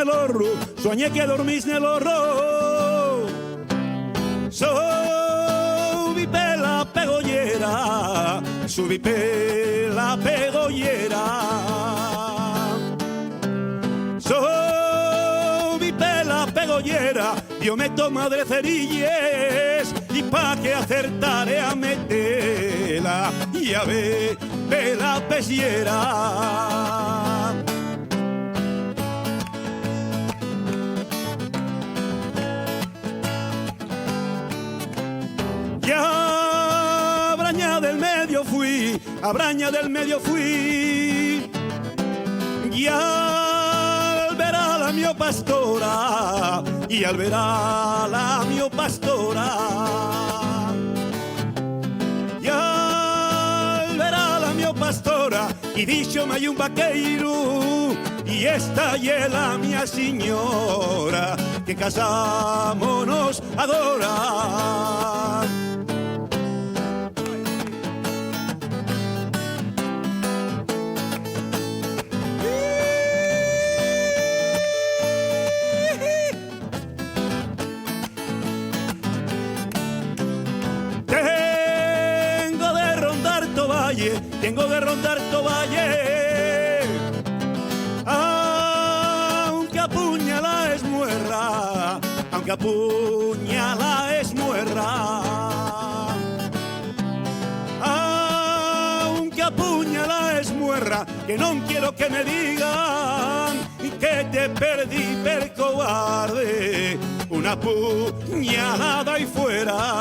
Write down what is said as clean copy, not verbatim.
nell'orro, sogne che dormis nell'orro. Subi per la pegollera, subi per la pegollera. Subi per la pegollera, yo meto madre cerilles y pa' que acertare a meterla y a ver la pesiera. Ya a Braña del Medio fui, a Braña del Medio fui, ya al ver a la mio pastora, y al ver a la mio pastora, ya al ver a la mio pastora, y dicho me hay un vaqueiro, y esta es la mia señora, que casámonos agora. Tengo de rondar Tovalle, aunque apuñala es muerra, aunque apuñala es muerra, aunque apuñala es muerra, que no quiero que me digan que te perdí per cobarde, una puñalada y fuera.